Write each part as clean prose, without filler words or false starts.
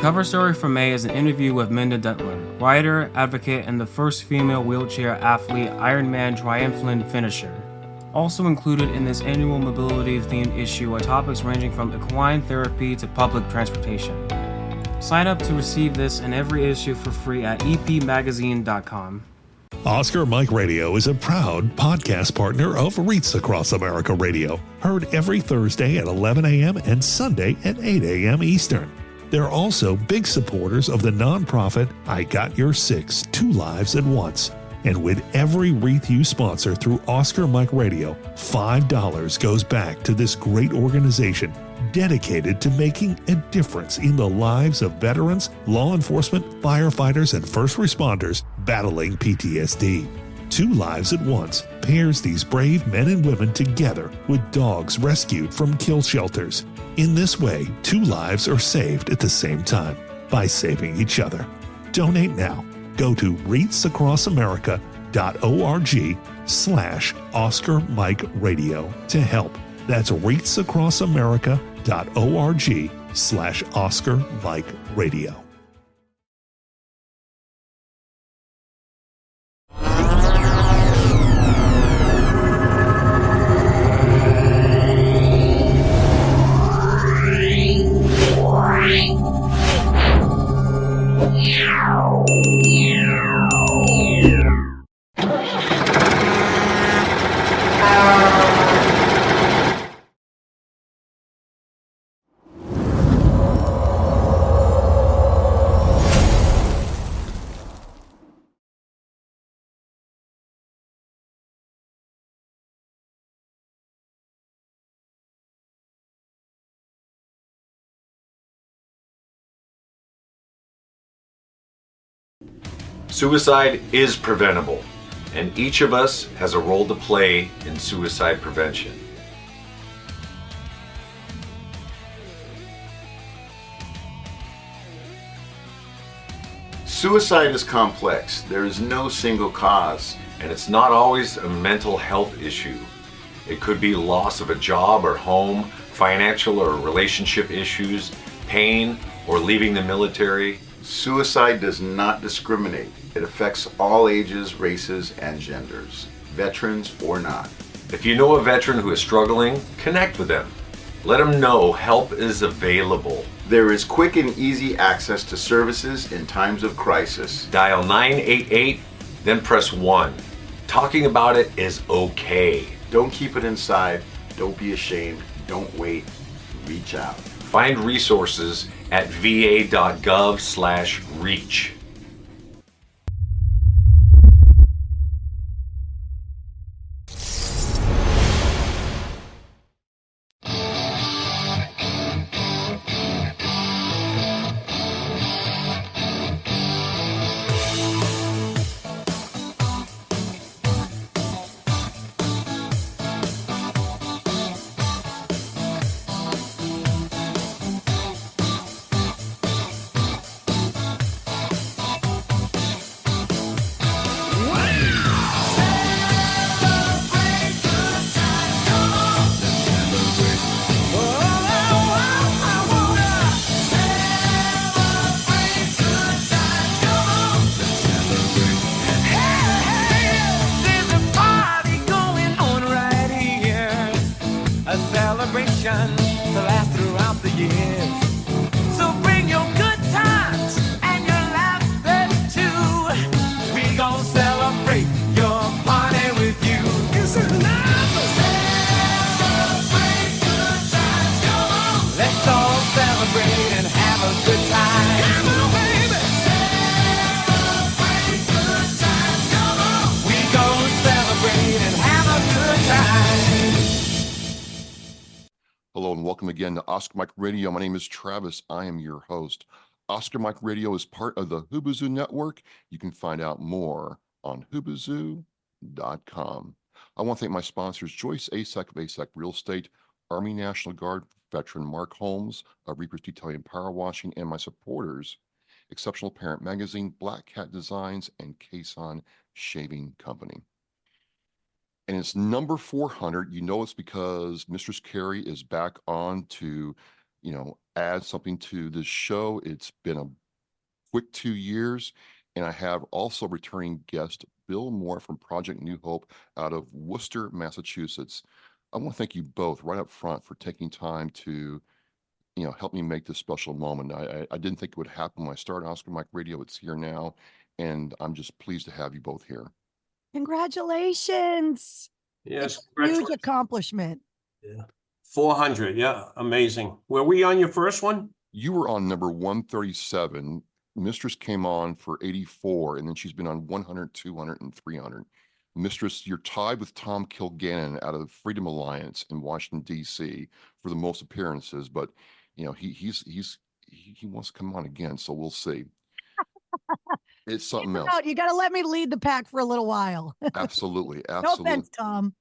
cover story for May is an interview with Minda Dutler, writer, advocate, and the first female wheelchair athlete Ironman triathlon finisher. Also included in this annual mobility-themed issue are topics ranging from equine therapy to public transportation. Sign up to receive this and every issue for free at epmagazine.com. Oscar Mike Radio is a proud podcast partner of Reach Across America Radio, heard every Thursday at 11 a.m. and Sunday at 8 a.m. Eastern. They're also big supporters of the nonprofit I Got Your Six, Two Lives at Once. And with every wreath you sponsor through Oscar Mike Radio, $5 goes back to this great organization dedicated to making a difference in the lives of veterans, law enforcement, firefighters, and first responders battling PTSD. Two Lives at Once pairs these brave men and women together with dogs rescued from kill shelters. In this way, two lives are saved at the same time by saving each other. Donate now. Go to reachacrossamerica.org/Oscar Mike Radio to help. That's reachacrossamerica.org/Oscar Mike Radio. Suicide is preventable, and each of us has a role to play in suicide prevention. Suicide is complex. There is no single cause. And it's not always a mental health issue. It could be loss of a job or home, financial or relationship issues, pain, or leaving the military. Suicide does not discriminate. It affects all ages, races, and genders, veterans or not. If you know a veteran who is struggling, connect with them. Let them know help is available. There is quick and easy access to services in times of crisis. Dial 988, then press 1. Talking about it is okay. Don't keep it inside. Don't be ashamed. Don't wait. Reach out. Find resources at va.gov/reach. Hello and welcome again to Oscar Mike Radio. My name is Travis. I am your host. Oscar Mike Radio is part of the Hubazoo Network. You can find out more on hubazoo.com. I want to thank my sponsors, Joyce Asek of Asek Real Estate, Army National Guard veteran Mark Holmes of Reapers Detailing and Power Washing, and my supporters, Exceptional Parent Magazine, Black Cat Designs, and Cason Shaving Company. And it's number 400. You know it's because Mistress Carrie is back on to add something to this show. It's been a quick 2 years, and I have also returning guest Bill Moore from Project New Hope out of Worcester, Massachusetts. I want to thank you both right up front for taking time to help me make this special moment. I didn't think it would happen when I started Oscar Mike Radio. It's here now, and I'm just pleased to have you both here. Congratulations. Yes, Huge congratulations. accomplishment. Yeah. 400. Yeah, amazing. Were we on your first one? You were on number 137. Mistress came on for 84, and then she's been on 100, 200, and 300. Mistress, you're tied with Tom Kilgannon out of the Freedom Alliance in Washington, D.C. for the most appearances, but he wants to come on again, so we'll see. It's something else. You got to let me lead the pack for a little while. Absolutely. No offense, Tom.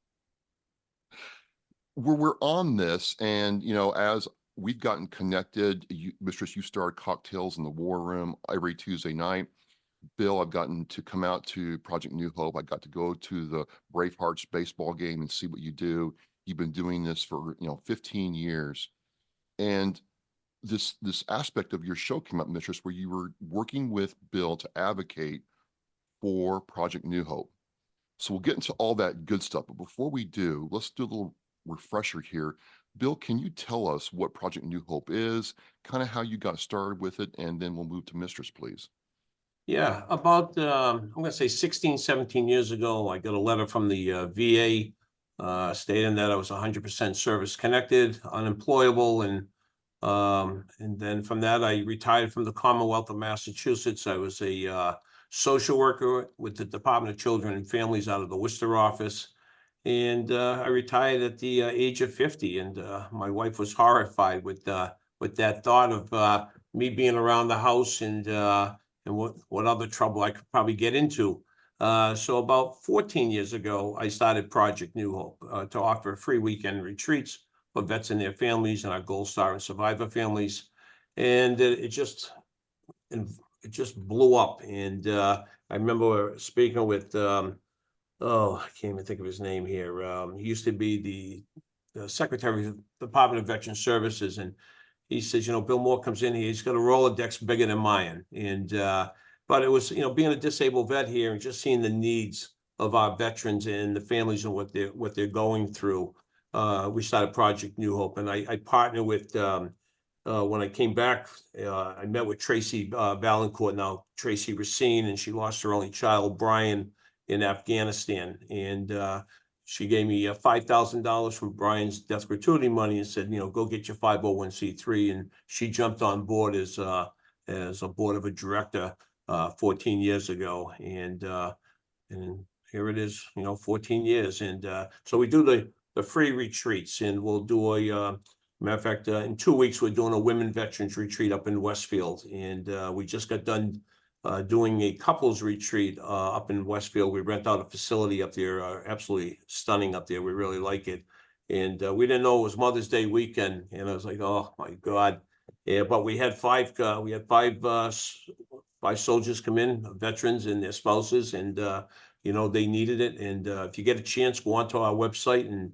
We're on this, and as we've gotten connected, Mistress, you start Cocktails in the War Room every Tuesday night. Bill, I've gotten to come out to Project New Hope. I got to go to the Bravehearts baseball game and see what you do. You've been doing this for 15 years, and this aspect of your show came up, Mistress, where you were working with Bill to advocate for Project New Hope. So we'll get into all that good stuff, but before we do, let's do a little refresher here. Bill, can you tell us what Project New Hope is, kind of how you got started with it, and then we'll move to Mistress, please. Yeah, about, I'm going to say 16, 17 years ago, I got a letter from the VA stating that I was 100% service connected, unemployable, and then from that, I retired from the Commonwealth of Massachusetts. I was a social worker with the Department of Children and Families out of the Worcester office. And I retired at the age of 50, and my wife was horrified with that thought of me being around the house and what other trouble I could probably get into. So about 14 years ago, I started Project New Hope to offer free weekend retreats for vets and their families and our Gold Star and Survivor families. And it just blew up. And I remember speaking with, I can't even think of his name here. He used to be the Secretary of the Department of Veteran Services. And he says, Bill Moore comes in here, he's got a Rolodex bigger than mine. And, but it was, being a disabled vet here and just seeing the needs of our veterans and the families and what they're going through. We started Project New Hope, and I partnered with, when I came back, I met with Tracy Valancourt, now Tracy Racine, and she lost her only child, Brian, in Afghanistan. And she gave me $5,000 from Brian's death gratuity money and said, go get your 501c3. And she jumped on board as a board of a director 14 years ago. And here it is, 14 years. And so we do the free retreats, and we'll do matter of fact, in 2 weeks, we're doing a women veterans retreat up in Westfield. And we just got done doing a couples retreat up in Westfield. We rent out a facility up there, absolutely stunning up there. We really like it. And we didn't know it was Mother's Day weekend. And I was like, oh my God. Yeah, but we had five soldiers come in, veterans and their spouses, and they needed it. And if you get a chance, go onto our website and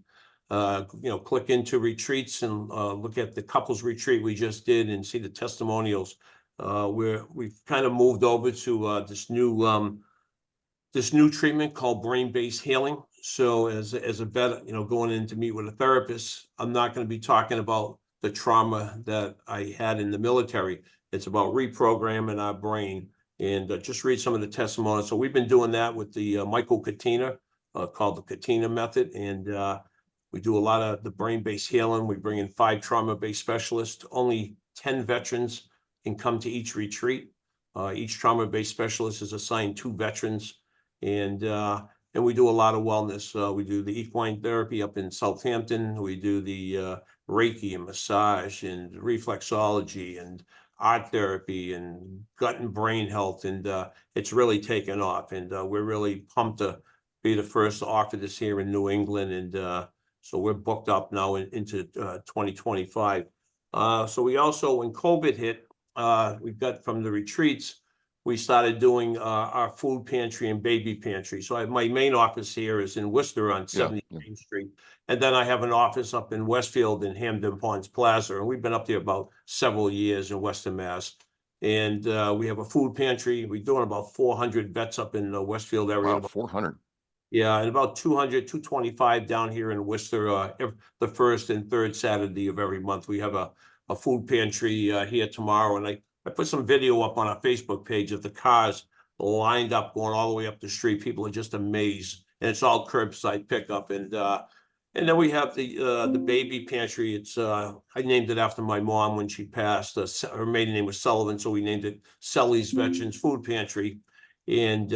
click into retreats and look at the couples retreat we just did and see the testimonials. We've kind of moved over to this new treatment called brain-based healing. So as a vet, going in to meet with a therapist, I'm not going to be talking about the trauma that I had in the military. It's about reprogramming our brain, and just read some of the testimonials. So we've been doing that with the Michael Katina, called the Katina method. And we do a lot of the brain-based healing. We bring in 5 trauma-based specialists. Only 10 veterans can come to each retreat. Each trauma-based specialist is assigned 2 veterans. And we do a lot of wellness. We do the equine therapy up in Southampton. We do the Reiki and massage and reflexology and art therapy and gut and brain health. And it's really taken off. And we're really pumped to be the first to offer this here in New England. And so we're booked up now into 2025. So we also, when COVID hit, we've got from the retreats, we started doing our food pantry and baby pantry. So my main office here is in Worcester on 70 Main Street. And then I have an office up in Westfield in Hampden Ponds Plaza. And we've been up there about several years in Western Mass. And we have a food pantry. We're doing about 400 vets up in the Westfield area. Wow, 400. Yeah, and about 200, 225 down here in Worcester, the first and third Saturday of every month. We have a food pantry here tomorrow. And I put some video up on our Facebook page of the cars lined up going all the way up the street. People are just amazed. And it's all curbside pickup. And then we have the baby pantry. It's I named it after my mom when she passed. Her maiden name was Sullivan, so we named it Sully's Veterans Food Pantry. And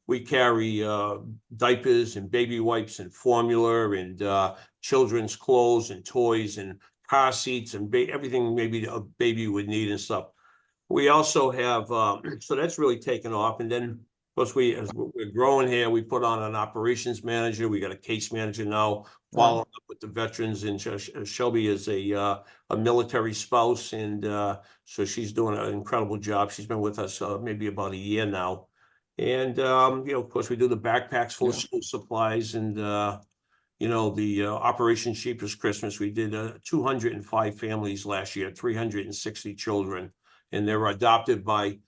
we carry diapers and baby wipes and formula and children's clothes and toys and car seats and everything maybe a baby would need and stuff. We also have, so that's really taken off. And then, of course, as we're growing here, we put on an operations manager. We got a case manager now following up with the veterans. And Shelby is a military spouse. And so she's doing an incredible job. She's been with us maybe about a year now. And, of course, we do the backpacks full of school supplies and, the Operation Sheep's Christmas. We did 205 families last year, 360 children. And they're adopted by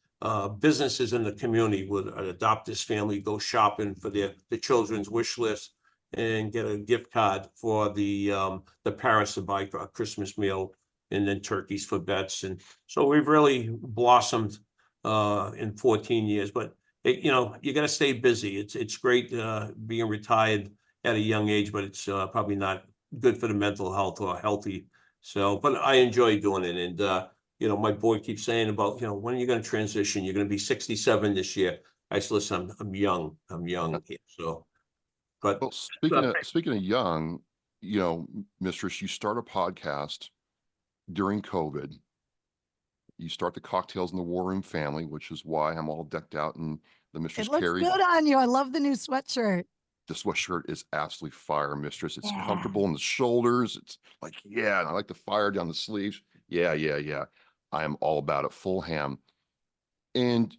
businesses in the community. Would adopt this family, go shopping for the children's wish list, and get a gift card for the parents to buy for a Christmas meal, and then turkeys for vets. And so we've really blossomed in 14 years. But you got to stay busy. It's great being retired at a young age, but it's probably not good for the mental health or healthy. So, but I enjoy doing it. And my boy keeps saying about, when are you going to transition? You're going to be 67 this year. I said, listen, I'm young. So, but well, speaking of young, Mistress, you start a podcast during COVID. You start the Cocktails in the War Room family, which is why I'm all decked out in the Mistress Carrie. It looks good on you. I love the new sweatshirt. The sweatshirt is absolutely fire, Mistress. It's comfortable in the shoulders. It's like, and I like the fire down the sleeves. Yeah. I am all about it, full ham. And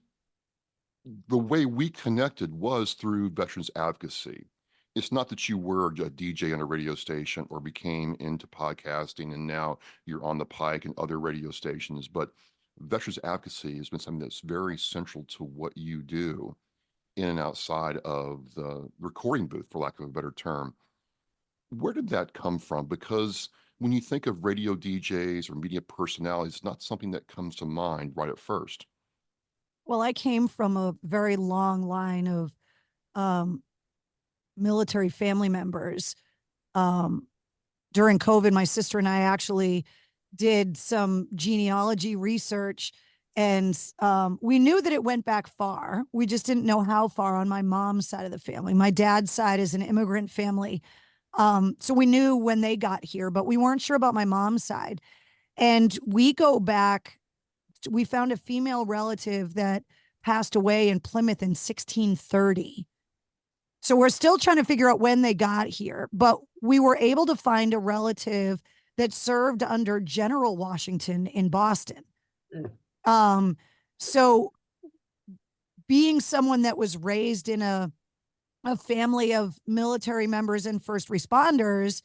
the way we connected was through veterans advocacy. It's not that you were a DJ on a radio station or became into podcasting and now you're on the Pike and other radio stations, but veterans advocacy has been something that's very central to what you do in and outside of the recording booth, for lack of a better term. Where did that come from? Because when you think of radio DJs or media personalities, it's not something that comes to mind right at first. Well, I came from a very long line of military family members. During COVID, my sister and I actually did some genealogy research, and we knew that it went back far. We just didn't know how far on my mom's side of the family. My dad's side is an immigrant family. So we knew when they got here, but we weren't sure about my mom's side. And we go back, we found a female relative that passed away in Plymouth in 1630. So we're still trying to figure out when they got here, but we were able to find a relative that served under General Washington in Boston. So being someone that was raised in a family of military members and first responders,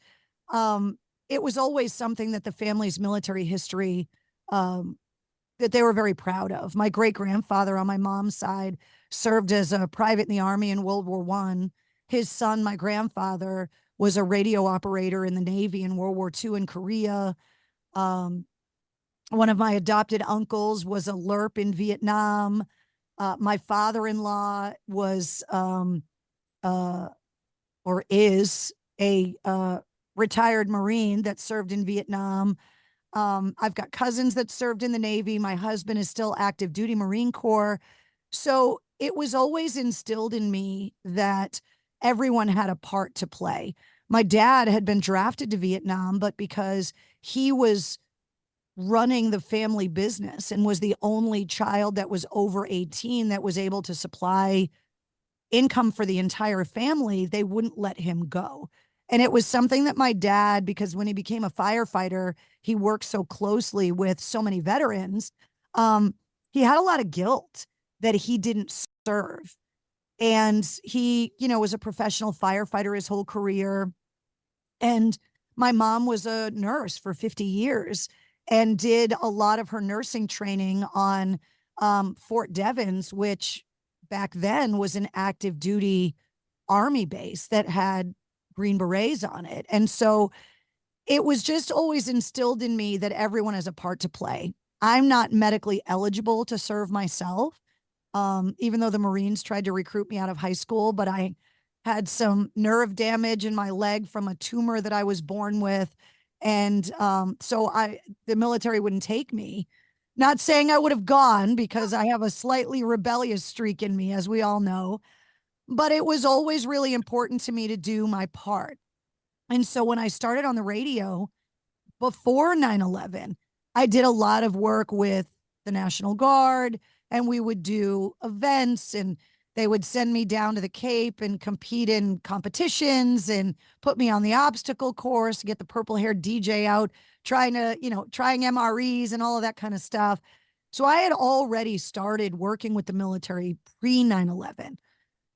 it was always something that the family's military history, that they were very proud of. My great-grandfather on my mom's side served as a private in the Army in World War I. His son, my grandfather, was a radio operator in the Navy in World War II in Korea. One of my adopted uncles was a LERP in Vietnam. My father-in-law was, or is, a retired Marine that served in Vietnam. I've got cousins that served in the Navy. My husband is still active duty Marine Corps. So it was always instilled in me that everyone had a part to play. My dad had been drafted to Vietnam, but because he was running the family business and was the only child that was over 18 that was able to supply income for the entire family, they wouldn't let him go. And it was something that my dad, because when he became a firefighter, he worked so closely with so many veterans. He had a lot of guilt. that he didn't serve. And he, was a professional firefighter his whole career. And my mom was a nurse for 50 years and did a lot of her nursing training on Fort Devens, which back then was an active duty Army base that had Green Berets on it. And so it was just always instilled in me that everyone has a part to play. I'm not medically eligible to serve myself, even though the Marines tried to recruit me out of high school, but I had some nerve damage in my leg from a tumor that I was born with. And so the military wouldn't take me. Not saying I would have gone, because I have a slightly rebellious streak in me, as we all know, but it was always really important to me to do my part. And so when I started on the radio before 9/11, I did a lot of work with the National Guard, and we would do events, and they would send me down to the Cape and compete in competitions and put me on the obstacle course to get the purple haired DJ out, trying MREs and all of that kind of stuff. So I had already started working with the military pre 9/11.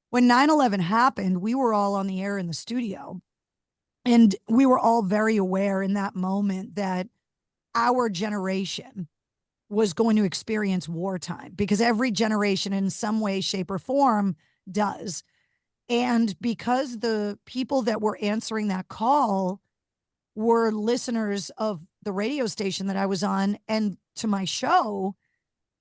When 9/11 happened, we were all on the air in the studio, and we were all very aware in that moment that our generation was going to experience wartime, because every generation in some way, shape, or form does. And because the people that were answering that call were listeners of the radio station that I was on and to my show,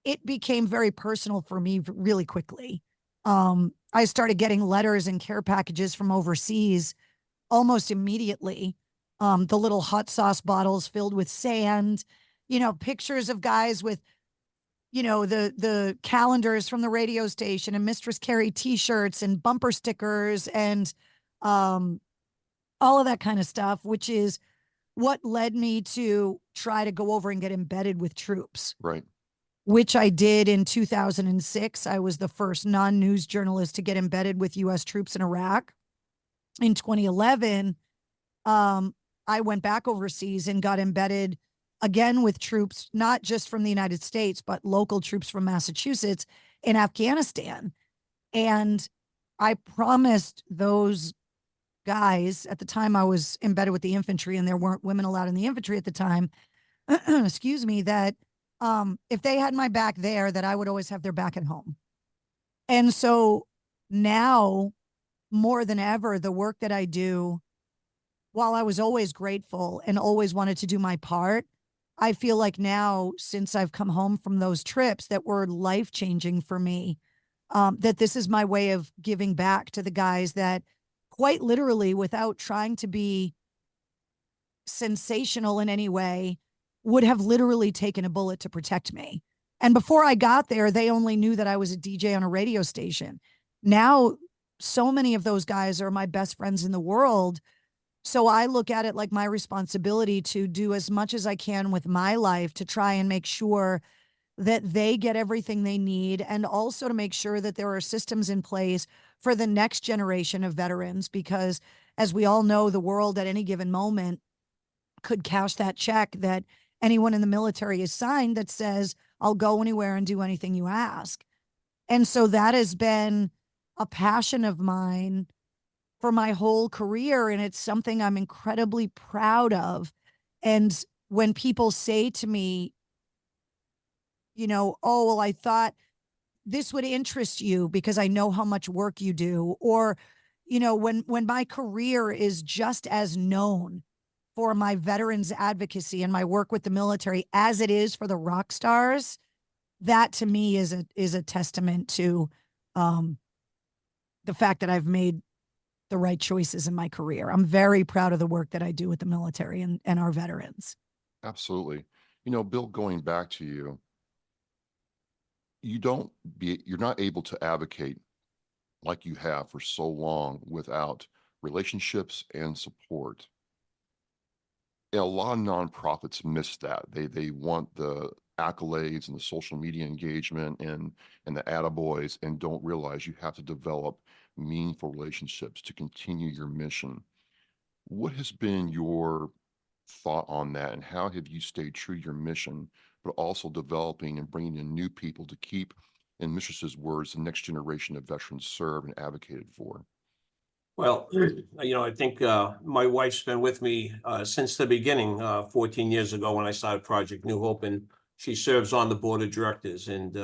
it became very personal for me really quickly. I started getting letters and care packages from overseas almost immediately. The little hot sauce bottles filled with sand, pictures of guys with, the calendars from the radio station, and Mistress Carrie t-shirts and bumper stickers and all of that kind of stuff, which is what led me to try to go over and get embedded with troops. Right. Which I did in 2006. I was the first non-news journalist to get embedded with U.S. troops in Iraq. In 2011, I went back overseas and got embedded again with troops, not just from the United States, but local troops from Massachusetts in Afghanistan. And I promised those guys, at the time I was embedded with the infantry and there weren't women allowed in the infantry at the time, excuse me, that if they had my back there, that I would always have their back at home. And so now, more than ever, the work that I do, while I was always grateful and always wanted to do my part, I feel like now, since I've come home from those trips that were life-changing for me, that this is my way of giving back to the guys that, quite literally, without trying to be sensational in any way, would have literally taken a bullet to protect me. And before I got there, they only knew that I was a DJ on a radio station. Now, so many of those guys are my best friends in the world. So I look at it like my responsibility to do as much as I can with my life to try and make sure that they get everything they need, and also to make sure that there are systems in place for the next generation of veterans, because as we all know, the world at any given moment could cash that check that anyone in the military is signed that says, I'll go anywhere and do anything you ask. And so that has been a passion of mine for my whole career. And it's something I'm incredibly proud of. And when people say to me, oh, well, I thought this would interest you because I know how much work you do. Or, when my career is just as known for my veterans advocacy and my work with the military as it is for the rock stars, that to me is a testament to the fact that I've made the right choices in my career. I'm very proud of the work that I do with the military and our veterans. Absolutely. Bill, going back to you, you're not able to advocate like you have for so long without relationships and support. And a lot of nonprofits miss that. They want the accolades and the social media engagement and the attaboys, and don't realize you have to develop meaningful relationships to continue your mission. What has been your thought on that, and how have you stayed true to your mission, but also developing and bringing in new people to keep in Mistress's words, the next generation of veterans served and advocated for? Well, I think my wife's been with me since the beginning, 14 years ago when I started Project New Hope, and she serves on the board of directors. And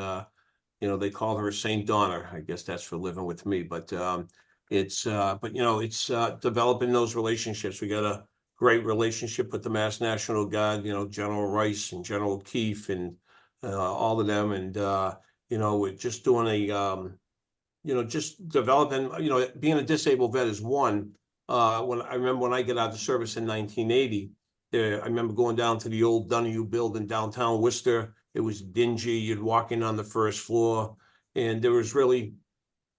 they call her Saint Donna. I guess that's for living with me. But it's developing those relationships. We got a great relationship with the Mass National Guard. General Rice and General Keefe and all of them. And we're just doing just developing, being a disabled vet is one. When I remember when I got out of service in 1980, I remember going down to the old Donahue building downtown Worcester. It was dingy. You'd walk in on the first floor, and there really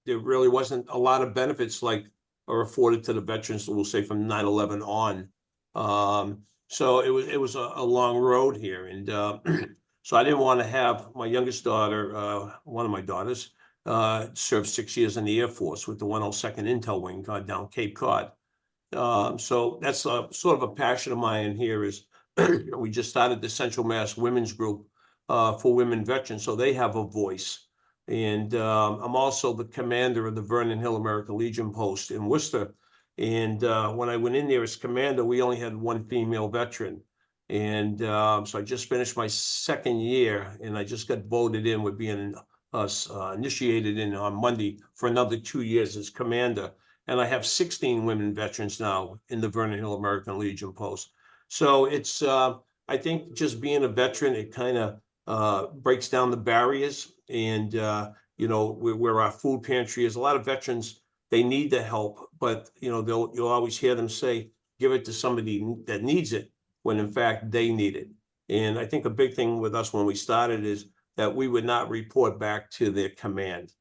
wasn't a lot of benefits like are afforded to the veterans, we'll say from 9/11 on. So it was a long road here. And so I didn't want to have my youngest daughter, one of my daughters, served 6 years in the Air Force with the 102nd Intel Wing down Cape Cod. So that's sort of a passion of mine here is we just started the Central Mass Women's Group for women veterans, so they have a voice. And I'm also the commander of the Vernon Hill American Legion post in Worcester. And when I went in there as commander, we only had one female veteran. And so I just finished my second year, and I just got voted in with being initiated in on Monday for another 2 years as commander. And I have 16 women veterans now in the Vernon Hill American Legion post. So it's, I think just being a veteran, it kind of breaks down the barriers. And, where our food pantry is, a lot of veterans, they need the help, but, you'll always hear them say, give it to somebody that needs it, when in fact they need it. And I think a big thing with us when we started is that we would not report back to their command,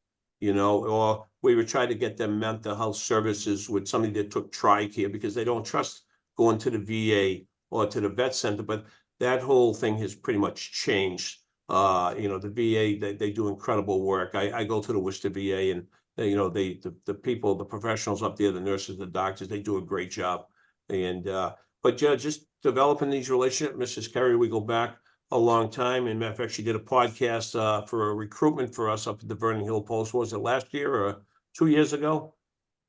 or we would try to get them mental health services with somebody that took TRICARE because they don't trust going to the VA or to the vet center. But that whole thing has pretty much changed. The VA, they do incredible work. I go to the Worcester VA, and the people, the professionals up there, the nurses, the doctors, they do a great job. And but just developing these relationships. Mrs. Carrie, we go back a long time. And matter of fact, she did a podcast for a recruitment for us up at the Vernon Hill Post. Was it last year or 2 years ago?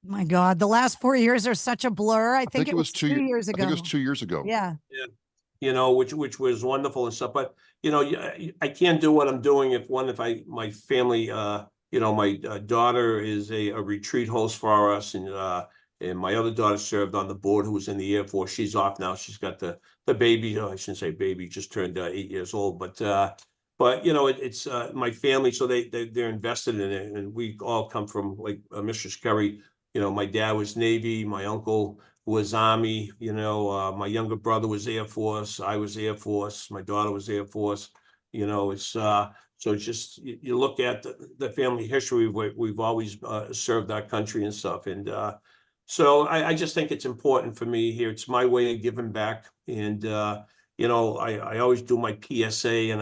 My God, the last 4 years are such a blur. I think it was 2 years ago. I think it was 2 years ago. Yeah. Which was wonderful and stuff. But I can't do what I'm doing if my family, my daughter is a retreat host for us, and my other daughter served on the board, who was in the Air Force. She's off now. She's got the baby. I shouldn't say baby, just turned 8 years old. But it's my family, so they're invested in it, and we all come from like Mistress Carrie. My dad was Navy, my uncle was Army, my younger brother was Air Force, I was Air Force, my daughter was Air Force. It's so it's just you look at the family history. We've always served our country and stuff. And so I just think it's important for me here. It's my way of giving back. And I always do my PSA, and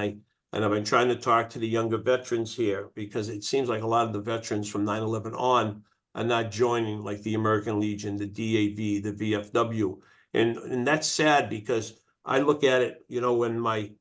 I've been trying to talk to the younger veterans here, because it seems like a lot of the veterans from 9/11 on are not joining, like the American Legion, the DAV, the VFW. And that's sad, because I look at it, when my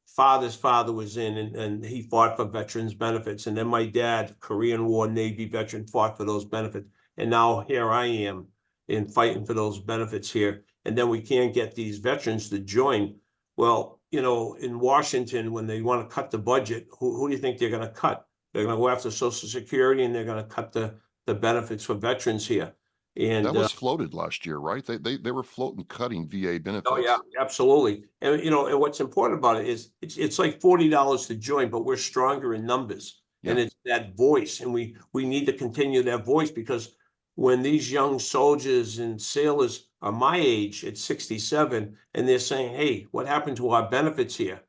father's father was in, and he fought for veterans benefits. And then my dad, Korean War Navy veteran, fought for those benefits. And now here I am in fighting for those benefits here. And then we can't get these veterans to join. Well, in Washington, when they want to cut the budget, who do you think they're going to cut? They're going to go after Social Security, and they're going to cut the benefits for veterans here. And that was floated last year, right? They were floating cutting VA benefits. Oh yeah, absolutely. And and what's important about it is it's like $40 to join, but we're stronger in numbers. Yeah. And it's that voice, and we need to continue that voice, because when these young soldiers and sailors are my age at 67, and they're saying, hey, what happened to our benefits here?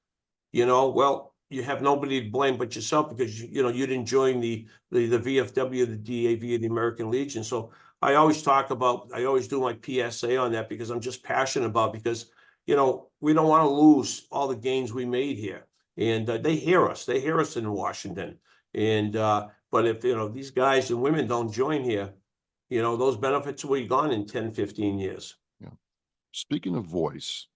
Well, you have nobody to blame but yourself, because you didn't join the VFW, the DAV, the American Legion. So I always do my PSA on that, because I'm just passionate about, because we don't want to lose all the gains we made here. And they hear us in Washington. And but if these guys and women don't join here, those benefits will be gone in 10, 15 years. Yeah. Speaking of voice,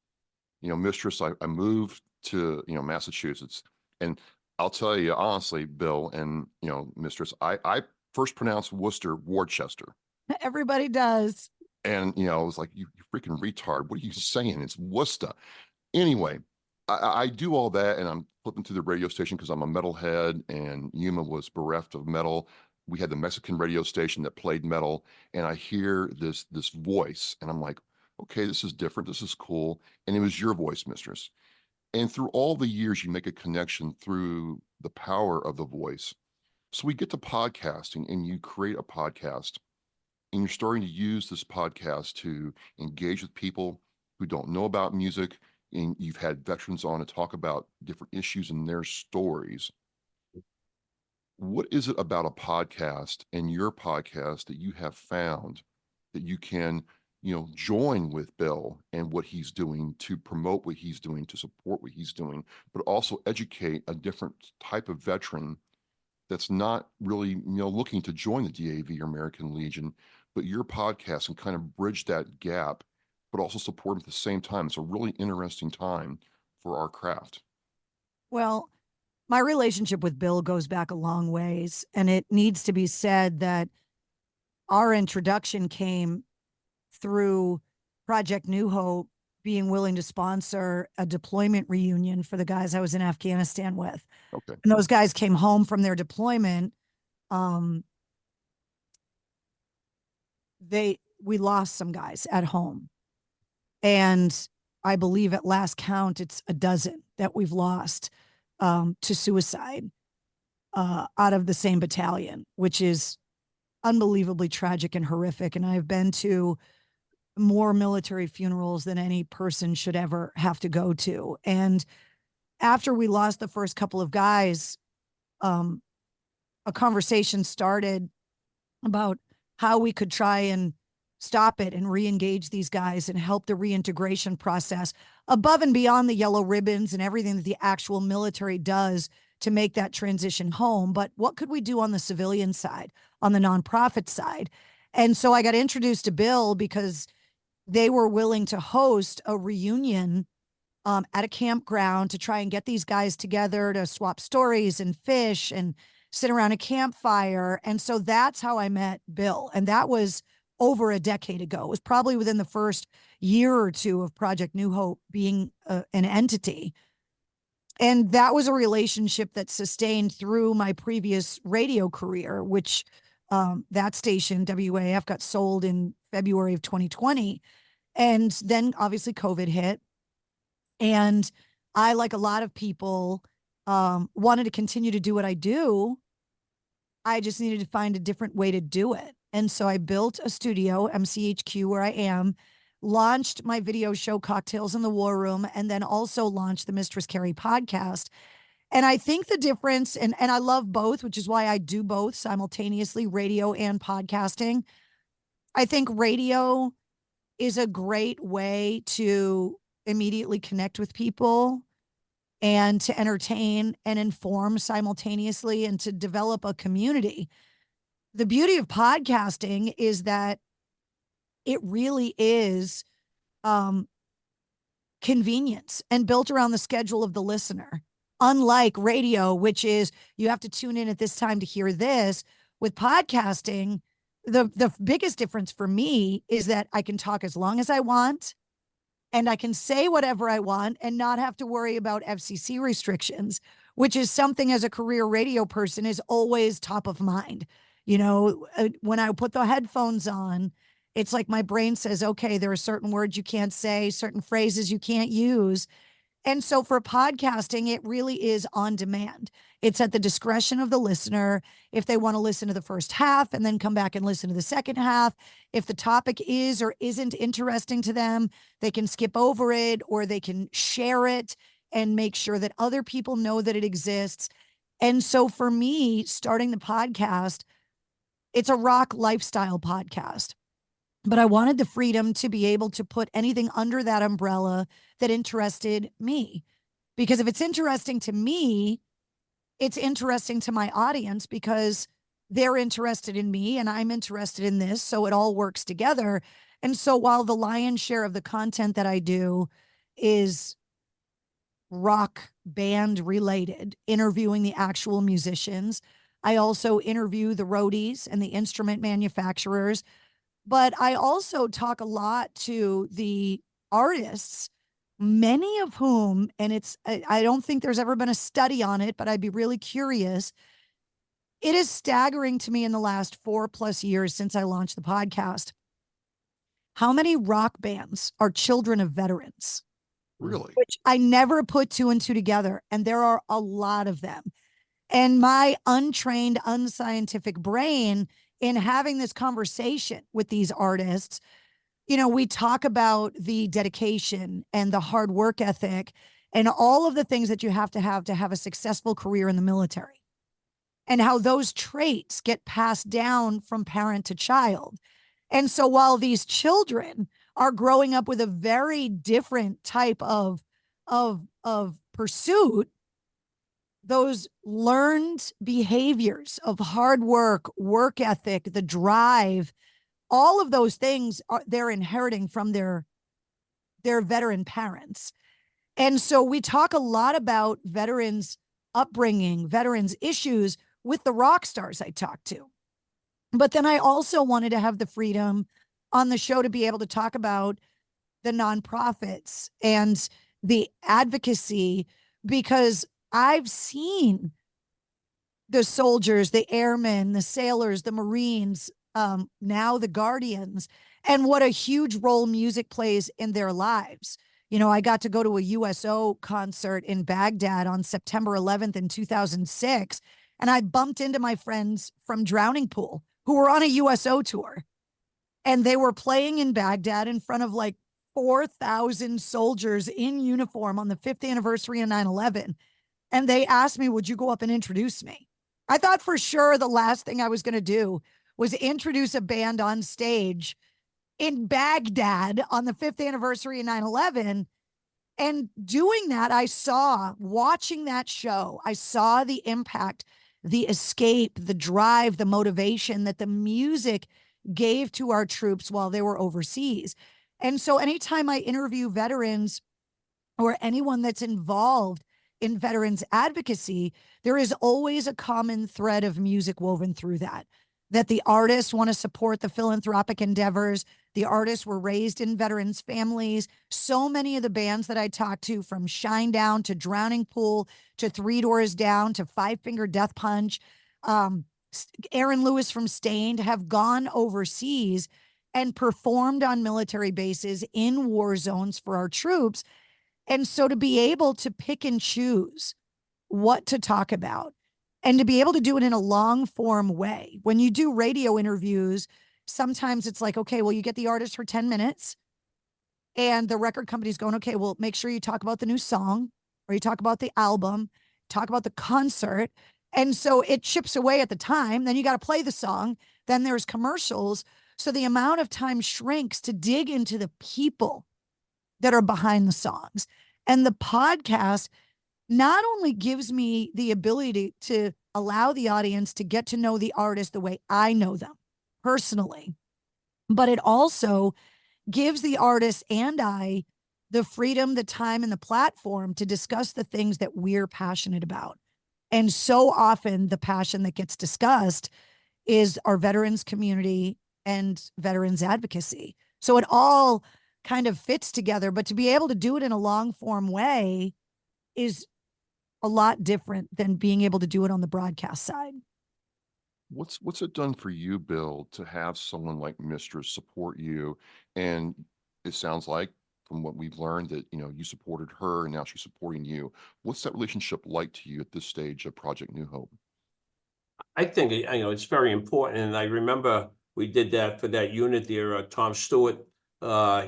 Mistress, I moved to Massachusetts, and I'll tell you honestly, Bill, and Mistress, I first pronounced Worcester Worcester. Everybody does. And I was like, you freaking retard. What are you saying? It's Worcester. Anyway, I do all that, and I'm flipping through the radio station because I'm a metalhead, and Yuma was bereft of metal. We had the Mexican radio station that played metal, and I hear this voice, and I'm like, okay, this is different. This is cool. And it was your voice, Mistress. And through all the years, you make a connection through the power of the voice. So we get to podcasting, and you create a podcast, and you're starting to use this podcast to engage with people who don't know about music, and you've had veterans on to talk about different issues and their stories. What is it about a podcast and your podcast that you have found that you can, join with Bill and what he's doing to promote what he's doing, to support what he's doing, but also educate a different type of veteran that's not really, looking to join the DAV or American Legion, but your podcast can kind of bridge that gap, but also support them at the same time. It's a really interesting time for our craft. Well, my relationship with Bill goes back a long ways, and it needs to be said that our introduction came through Project New Hope being willing to sponsor a deployment reunion for the guys I was in Afghanistan with. Okay. And those guys came home from their deployment. We lost some guys at home. And I believe at last count, it's a dozen that we've lost to suicide out of the same battalion, which is unbelievably tragic and horrific. And I've been to more military funerals than any person should ever have to go to. And after we lost the first couple of guys, a conversation started about how we could try and stop it and re-engage these guys and help the reintegration process above and beyond the yellow ribbons and everything that the actual military does to make that transition home. But what could we do on the civilian side, on the nonprofit side? And so I got introduced to Bill because they were willing to host a reunion at a campground to try and get these guys together to swap stories and fish and sit around a campfire. And so that's how I met Bill. And that was over a decade ago. It was probably within the first year or two of Project New Hope being an entity. And that was a relationship that sustained through my previous radio career, which that station, WAAF, got sold in February of 2020. And then obviously COVID hit. And I, like a lot of people, wanted to continue to do what I do. I just needed to find a different way to do it. And so I built a studio, MCHQ, where I am, launched my video show, Cocktails in the War Room, and then also launched the Mistress Carrie podcast. And I think the difference, and I love both, which is why I do both simultaneously, radio and podcasting. I think radio is a great way to immediately connect with people and to entertain and inform simultaneously and to develop a community. The beauty of podcasting is that it really is convenience and built around the schedule of the listener. Unlike radio, which is you have to tune in at this time to hear this, with podcasting, the biggest difference for me is that I can talk as long as I want and I can say whatever I want and not have to worry about FCC restrictions, which is something as a career radio person is always top of mind. When I put the headphones on, it's like my brain says, okay, there are certain words you can't say, certain phrases you can't use. And so for podcasting, it really is on demand. It's at the discretion of the listener. If they want to listen to the first half and then come back and listen to the second half, if the topic is or isn't interesting to them, they can skip over it or they can share it and make sure that other people know that it exists. And so for me, starting the podcast, it's a rock lifestyle podcast. But I wanted the freedom to be able to put anything under that umbrella that interested me. Because if it's interesting to me, it's interesting to my audience because they're interested in me and I'm interested in this. So it all works together. And so while the lion's share of the content that I do is rock band related, interviewing the actual musicians. I also interview the roadies and the instrument manufacturers, but I also talk a lot to the artists, many of whom, and I don't think there's ever been a study on it, but I'd be really curious. It is staggering to me in the last 4+ years since I launched the podcast, how many rock bands are children of veterans, Really? which I never put two and two together. And there are a lot of them. And my untrained, unscientific brain, in having this conversation with these artists, we talk about the dedication and the hard work ethic and all of the things that you have to have a successful career in the military, and how those traits get passed down from parent to child. And so while these children are growing up with a very different type of pursuit, those learned behaviors of hard work ethic, the drive, all of those things they're inheriting from their veteran parents. And so we talk a lot about veterans' upbringing, veterans' issues with the rock stars I talk to. But then I also wanted to have the freedom on the show to be able to talk about the nonprofits and the advocacy, because I've seen the soldiers, the airmen, the sailors, the Marines, now the Guardians, and what a huge role music plays in their lives. I got to go to a USO concert in Baghdad on September 11th in 2006, and I bumped into my friends from Drowning Pool who were on a USO tour, and they were playing in Baghdad in front of like 4,000 soldiers in uniform on the 5th anniversary of 9/11. And they asked me, would you go up and introduce me? I thought for sure the last thing I was going to do was introduce a band on stage in Baghdad on the 5th anniversary of 9/11. And doing that, watching that show, I saw the impact, the escape, the drive, the motivation that the music gave to our troops while they were overseas. And so anytime I interview veterans or anyone that's involved in veterans advocacy, there is always a common thread of music woven through that the artists want to support the philanthropic endeavors. The artists were raised in veterans' families. So many of the bands that I talked to, from Shinedown to Drowning Pool to Three Doors Down to Five Finger Death Punch, Aaron Lewis from Stained, have gone overseas and performed on military bases in war zones for our troops. And so to be able to pick and choose what to talk about, and to be able to do it in a long form way. When you do radio interviews, sometimes it's like, okay, well, you get the artist for 10 minutes and the record company's going, okay, well, make sure you talk about the new song, or you talk about the album, talk about the concert. And so it chips away at the time. Then you got to play the song. Then there's commercials. So the amount of time shrinks to dig into the people that are behind the songs. And the podcast not only gives me the ability to allow the audience to get to know the artist the way I know them personally, but it also gives the artist and I the freedom, the time, and the platform to discuss the things that we're passionate about. And so often the passion that gets discussed is our veterans community and veterans advocacy. So it all kind of fits together, but to be able to do it in a long form way is a lot different than being able to do it on the broadcast side. What's it done for you, Bill, to have someone like Mistress support you? And it sounds like, from what we've learned, that you supported her and now she's supporting you. What's that relationship like to you at this stage of Project New Hope? I think it's very important, and I remember we did that for that unit there. Tom Stewart,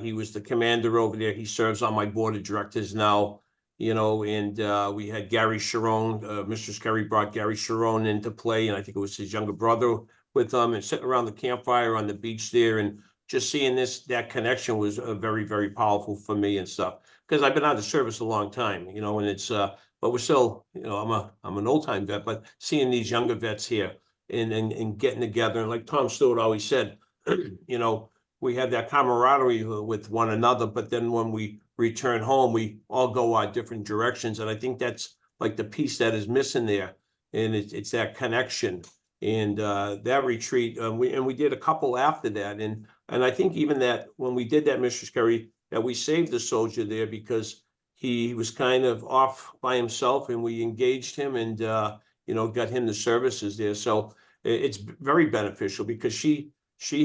he was the commander over there. He serves on my board of directors now. And we had Gary Sharon, Mistress Carrie brought Gary Sharon into play, and I think it was his younger brother with them, and sitting around the campfire on the beach there, and just seeing that connection was very, very powerful for me and stuff. Because I've been out of service a long time, and it's but we're still, I'm an old time vet, but seeing these younger vets here and getting together, and like Tom Stewart always said, we have that camaraderie with one another, but then when we return home, we all go our different directions. And I think that's like the piece that is missing there. And it's that connection. And that retreat, we did a couple after that. And I think even that when we did that, Mistress Carrie, that we saved the soldier there because he was kind of off by himself, and we engaged him and, got him the services there. So it's very beneficial because she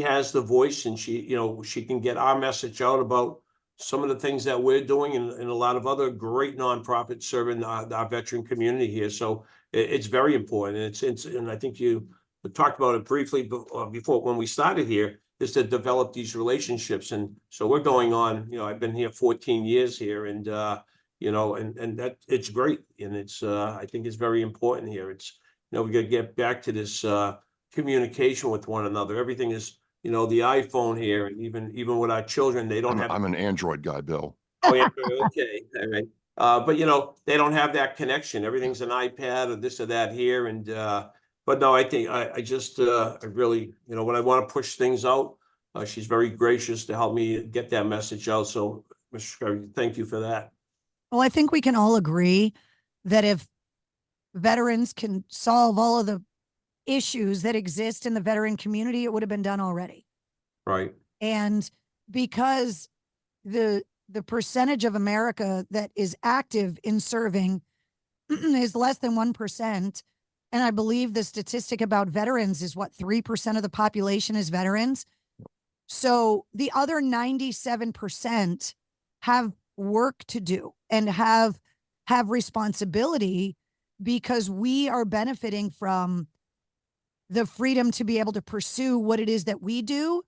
has the voice, and she can get our message out about some of the things that we're doing, and a lot of other great nonprofits serving our veteran community here. So it's very important. And I think you talked about it briefly before when we started here, is to develop these relationships. And so we're going on, I've been here 14 years here, and and that it's great. And it's I think it's very important here. It's, we got to get back to this communication with one another. Everything is, the iPhone here, and even with our children, they don't have. I'm an Android guy, Bill. Oh, yeah, okay, all right. But they don't have that connection. Everything's an iPad or this or that here, and but no, I think I just I really, when I want to push things out, she's very gracious to help me get that message out. So, Mr. Carrie, thank you for that. Well, I think we can all agree that if veterans can solve all of the issues that exist in the veteran community, it would have been done already. Right. And because the percentage of America that is active in serving is less than 1%. And I believe the statistic about veterans is 3% of the population is veterans. So the other 97% have work to do and have responsibility, because we are benefiting from the freedom to be able to pursue what it is that we do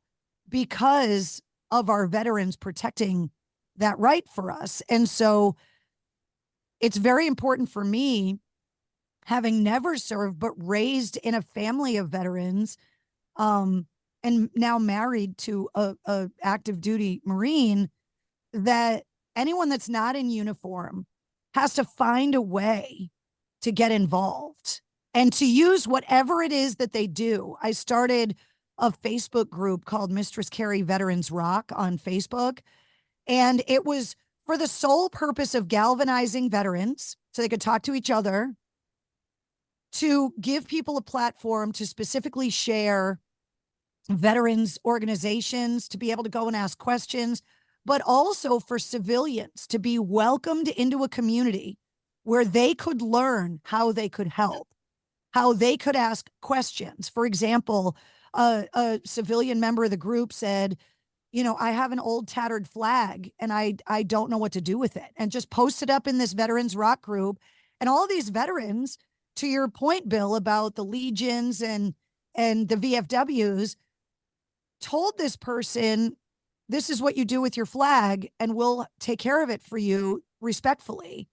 because of our veterans protecting that right for us. And so it's very important for me, having never served but raised in a family of veterans, and now married to a active duty Marine, that anyone that's not in uniform has to find a way to get involved and to use whatever it is that they do. I started a Facebook group called Mistress Carrie Veterans Rock on Facebook, and it was for the sole purpose of galvanizing veterans so they could talk to each other, to give people a platform to specifically share veterans organizations, to be able to go and ask questions, but also for civilians to be welcomed into a community where they could learn how they could help, how they could ask questions. For example, a civilian member of the group said, I have an old tattered flag and I don't know what to do with it, and just posted up in this Veterans Rock group. And all these veterans, to your point, Bill, about the Legions and the VFWs, told this person, this is what you do with your flag, and we'll take care of it for you respectfully.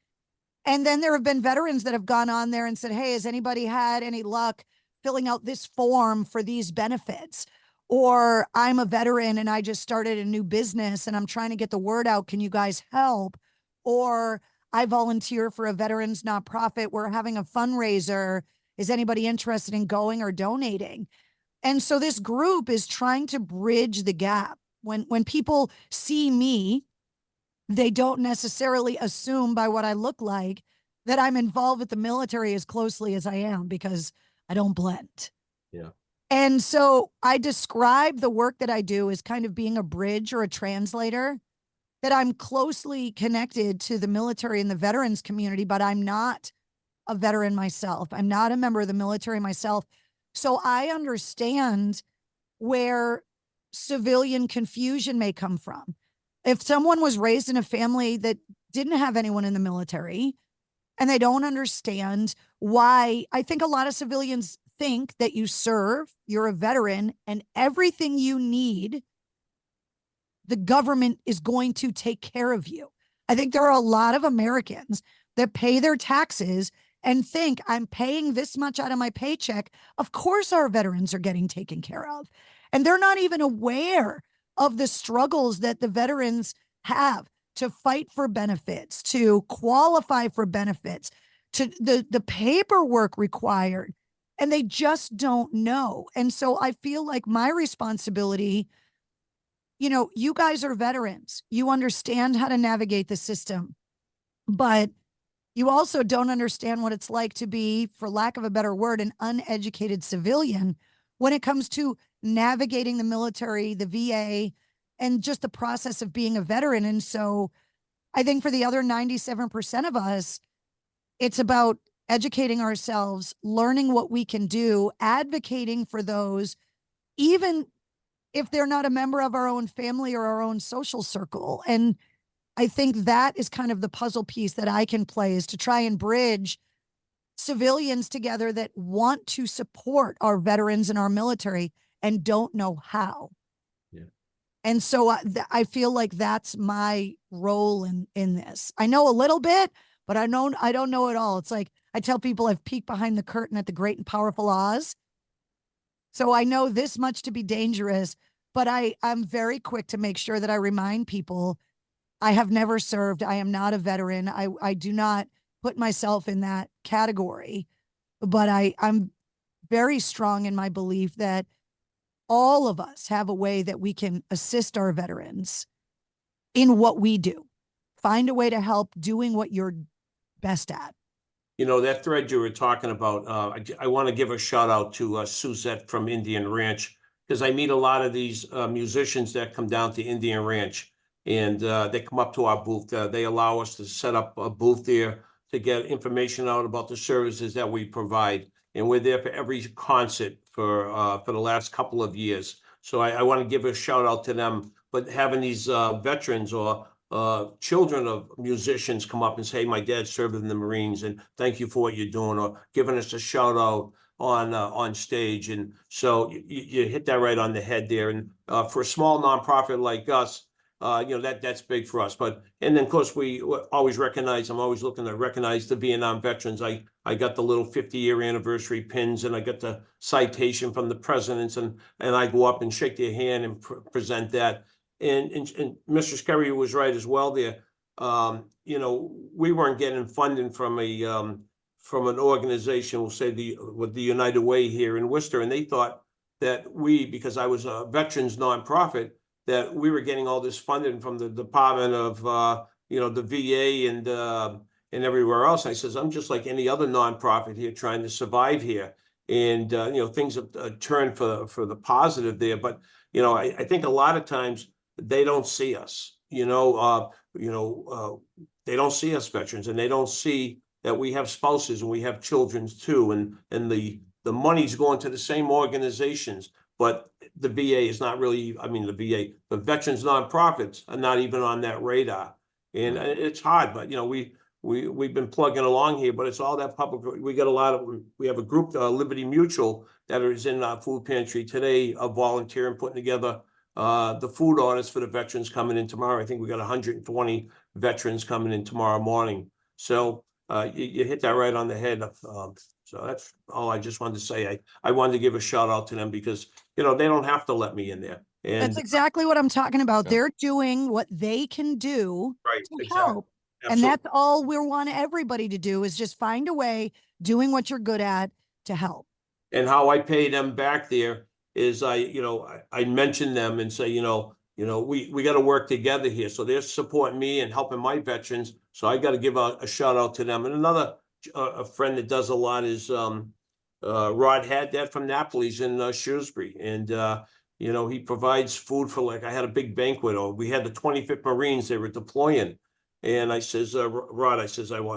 And then there have been veterans that have gone on there and said, hey, has anybody had any luck filling out this form for these benefits? Or I'm a veteran and I just started a new business and I'm trying to get the word out. Can you guys help? Or I volunteer for a veterans nonprofit. We're having a fundraiser. Is anybody interested in going or donating? And so this group is trying to bridge the gap. When people see me, they don't necessarily assume by what I look like that I'm involved with the military as closely as I am, because I don't blend. Yeah. And so I describe the work that I do as kind of being a bridge or a translator, that I'm closely connected to the military and the veterans community, but I'm not a veteran myself. I'm not a member of the military myself. So I understand where civilian confusion may come from. If someone was raised in a family that didn't have anyone in the military and they don't understand why, I think a lot of civilians think that you serve, you're a veteran, and everything you need, the government is going to take care of you. I think there are a lot of Americans that pay their taxes and think, I'm paying this much out of my paycheck. Of course our veterans are getting taken care of. And they're not even aware of the struggles that the veterans have to fight for benefits, to qualify for benefits, to the paperwork required. And they just don't know. And so I feel like my responsibility, you know, you guys are veterans. You understand how to navigate the system, but you also don't understand what it's like to be, for lack of a better word, an uneducated civilian when it comes to navigating the military, the VA, and just the process of being a veteran. And so I think for the other 97% of us, it's about educating ourselves, learning what we can do, advocating for those, even if they're not a member of our own family or our own social circle. And I think that is kind of the puzzle piece that I can play, is to try and bridge civilians together that want to support our veterans and our military and don't know how. Yeah. And so I feel like that's my role in this. I know a little bit, but I don't know it all. It's like I tell people I've peeked behind the curtain at the Great and Powerful Oz. So I know this much to be dangerous, but I'm very quick to make sure that I remind people I have never served. I am not a veteran. I do not put myself in that category, but I'm very strong in my belief that all of us have a way that we can assist our veterans in what we do. Find a way to help doing what you're best at. You know, that thread you were talking about, I want to give a shout out to Suzette from Indian Ranch, because I meet a lot of these musicians that come down to Indian Ranch, and they come up to our booth. They allow us to set up a booth there to get information out about the services that we provide. And we're there for every concert for the last couple of years. So I want to give a shout out to them. But having these veterans or children of musicians come up and say, my dad served in the Marines and thank you for what you're doing, or giving us a shout out on stage. And so you hit that right on the head there. And for a small nonprofit like us, you know, that's big for us. But, and then of course we always recognize, I'm always looking to recognize the Vietnam veterans. I got the little 50-year anniversary pins, and I got the citation from the presidents, and I go up and shake their hand and present that. And Mistress Carrie was right as well there. You know, we weren't getting funding from an organization, we'll say with the United Way here in Worcester, and they thought that because I was a veterans nonprofit, that we were getting all this funding from the Department of you know, the VA and everywhere else. I says, I'm just like any other nonprofit here trying to survive here. And you know, things have turned for the positive there. But you know, I think a lot of times they don't see us, they don't see us veterans, and they don't see that we have spouses and we have children too. And the money's going to the same organizations, but the VA is not really, the veterans nonprofits are not even on that radar. And it's hard, but you know, we've been plugging along here, but it's all that public. We have a group, Liberty Mutual, that is in our food pantry today, volunteering, putting together the food orders for the veterans coming in tomorrow. I think we got 120 veterans coming in tomorrow morning. So you hit that right on the head. So that's all I just wanted to say. I wanted to give a shout out to them because, you know, they don't have to let me in there. And that's exactly what I'm talking about. Yeah. They're doing what they can do to help. Absolutely. And that's all we want everybody to do, is just find a way, doing what you're good at, to help. And how I pay them back there is I mention them and say, we got to work together here. So they're supporting me and helping my veterans. So I got to give a shout out to them. And another a friend that does a lot is Rod Haddad from Naples in Shrewsbury. And, he provides food for, I had a big banquet, or we had the 25th Marines, they were deploying. And I says, Rod,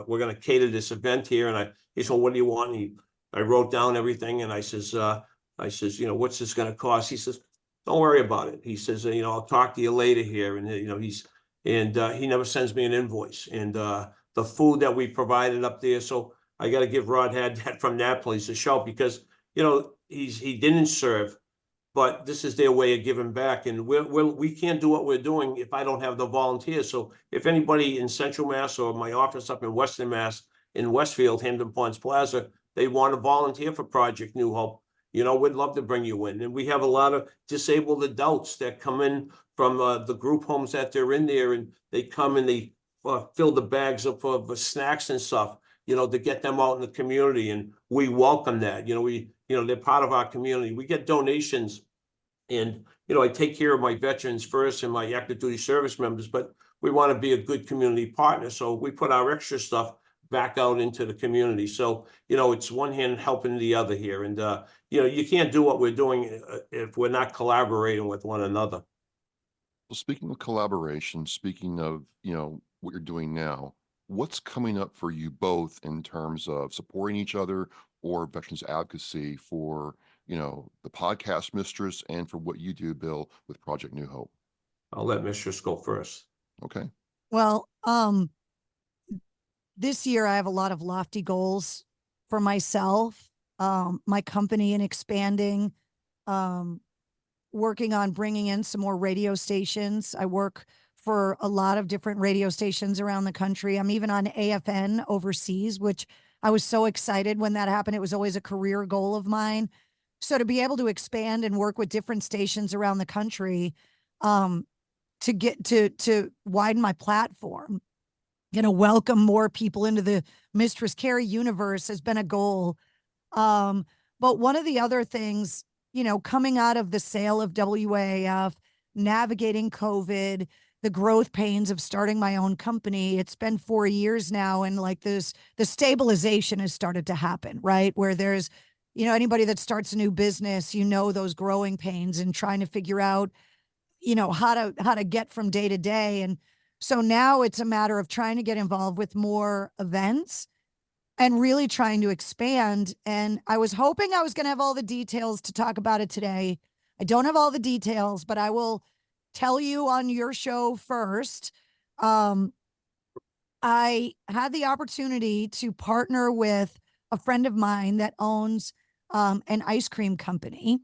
we're going to cater this event here. And he said, well, what do you want? And I wrote down everything. And I says, what's this going to cost? He says, don't worry about it. He says, I'll talk to you later here. And, he never sends me an invoice. And the food that we provided up there. So I got to give Rod Haddad from Naples a shout, because, he didn't serve, but this is their way of giving back. And we can't do what we're doing if I don't have the volunteers. So if anybody in Central Mass or my office up in Western Mass, in Westfield, Hampton Ponds Plaza, they want to volunteer for Project New Hope, we'd love to bring you in. And we have a lot of disabled adults that come in from the group homes that they're in there, and they come and they fill the bags up of snacks and stuff, to get them out in the community. And we welcome that. They're part of our community. We get donations, and I take care of my veterans first and my active duty service members, but we want to be a good community partner. So we put our extra stuff back out into the community. So, it's one hand helping the other here. And, you can't do what we're doing if we're not collaborating with one another. Well, speaking of collaboration, speaking of, what you're doing now, what's coming up for you both in terms of supporting each other or veterans advocacy for, the podcast Mistress and for what you do, Bill, with Project New Hope? I'll let Mistress go first. Okay. Well, this year I have a lot of lofty goals for myself, my company, and expanding, working on bringing in some more radio stations. I work for a lot of different radio stations around the country. I'm even on AFN overseas, which I was so excited when that happened. It was always a career goal of mine. So to be able to expand and work with different stations around the country, to get to widen my platform, welcome more people into the Mistress Carrie universe has been a goal. But one of the other things, coming out of the sale of WAAF, navigating COVID, the growth pains of starting my own company, it's been 4 years now. And like the stabilization has started to happen, right? Where there's, anybody that starts a new business, those growing pains and trying to figure out, how to get from day to day. And so now it's a matter of trying to get involved with more events and really trying to expand. And I was hoping I was going to have all the details to talk about it today. I don't have all the details, but I will tell you on your show first. I had the opportunity to partner with a friend of mine that owns an ice cream company,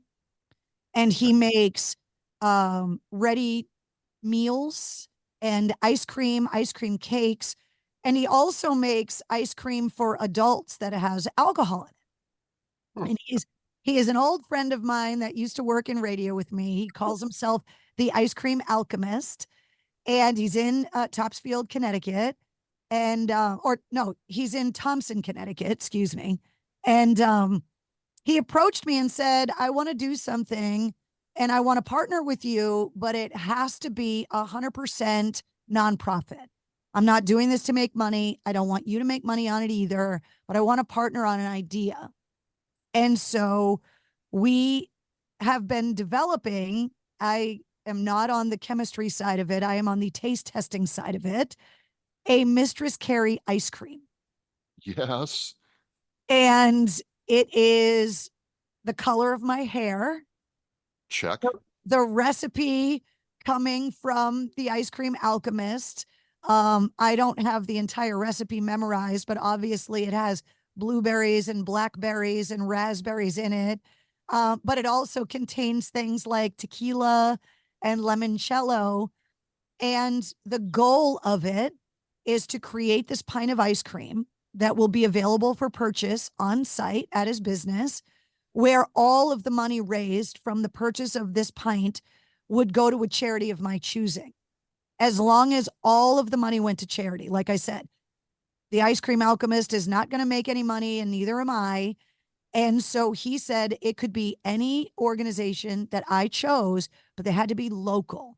and he makes ready meals and ice cream cakes. And he also makes ice cream for adults that has alcohol in it. And he is an old friend of mine that used to work in radio with me. He calls himself the Ice Cream Alchemist, and he's in Topsfield, Connecticut. And, he's in Thompson, Connecticut, excuse me. And he approached me and said, I want to do something and I want to partner with you, but it has to be 100% nonprofit. I'm not doing this to make money. I don't want you to make money on it either, but I want to partner on an idea. And so we have been developing, I am not on the chemistry side of it, I am on the taste testing side of it, a Mistress Carrie ice cream. Yes. And it is the color of my hair. Check. The recipe coming from the Ice Cream Alchemist. I don't have the entire recipe memorized, but obviously it has blueberries and blackberries and raspberries in it. But it also contains things like tequila and limoncello. And the goal of it is to create this pint of ice cream that will be available for purchase on site at his business, where all of the money raised from the purchase of this pint would go to a charity of my choosing, as long as all of the money went to charity. Like I said, the Ice Cream Alchemist is not going to make any money, and neither am I. And so he said it could be any organization that I chose, but they had to be local.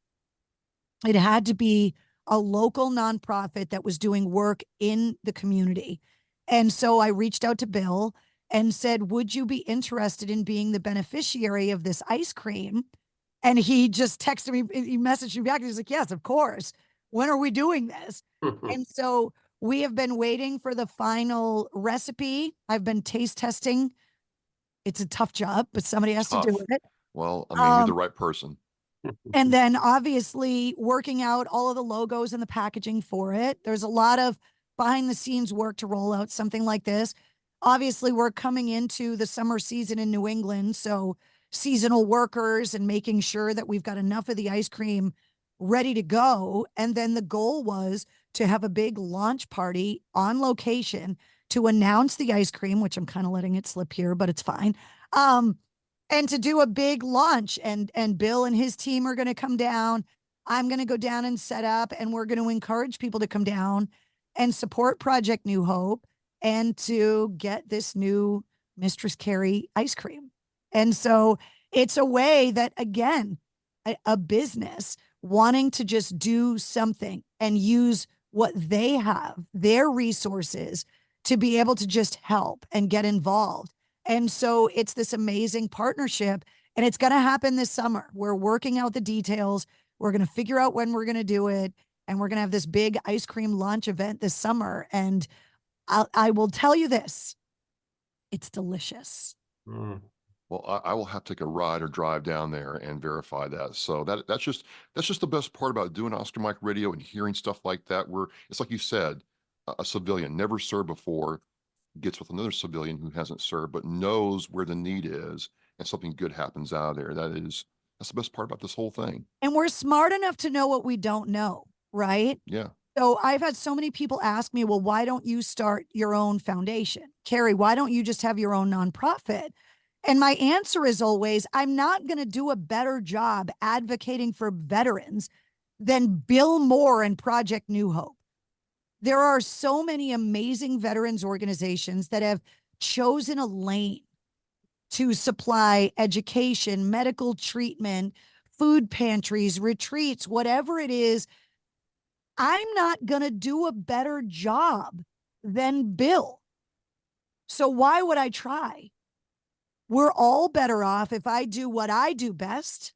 It had to be a local nonprofit that was doing work in the community. And so I reached out to Bill and said, would you be interested in being the beneficiary of this ice cream? And he just texted me, he messaged me back, and he's like, yes, of course. When are we doing this? And so we have been waiting for the final recipe. I've been taste testing. It's a tough job, but somebody has to do it. Well, I mean, you're the right person. And then obviously working out all of the logos and the packaging for it. There's a lot of behind the scenes work to roll out something like this. Obviously, we're coming into the summer season in New England, so seasonal workers and making sure that we've got enough of the ice cream ready to go. And then the goal was to have a big launch party on location to announce the ice cream, which I'm kind of letting it slip here, but it's fine. And to do a big launch, and Bill and his team are going to come down. I'm going to go down and set up, and we're going to encourage people to come down and support Project New Hope and to get this new Mistress Carrie ice cream. And so it's a way that, again, a business wanting to just do something and use what they have, their resources, to be able to just help and get involved. And so it's this amazing partnership, and it's going to happen this summer. We're working out the details. We're going to figure out when we're going to do it. And we're going to have this big ice cream launch event this summer. And I will tell you this, it's delicious. Mm. Well, I will have to take a ride or drive down there and verify that. So that's just the best part about doing Oscar Mike Radio and hearing stuff like that, where it's like you said, a civilian never served before gets with another civilian who hasn't served but knows where the need is, and something good happens out of there. That's the best part about this whole thing. And we're smart enough to know what we don't know, right? Yeah. So I've had so many people ask me, well, why don't you start your own foundation? Carrie, why don't you just have your own nonprofit? And my answer is always, I'm not going to do a better job advocating for veterans than Bill Moore and Project New Hope. There are so many amazing veterans organizations that have chosen a lane to supply education, medical treatment, food pantries, retreats, whatever it is. I'm not going to do a better job than Bill. So why would I try? We're all better off if I do what I do best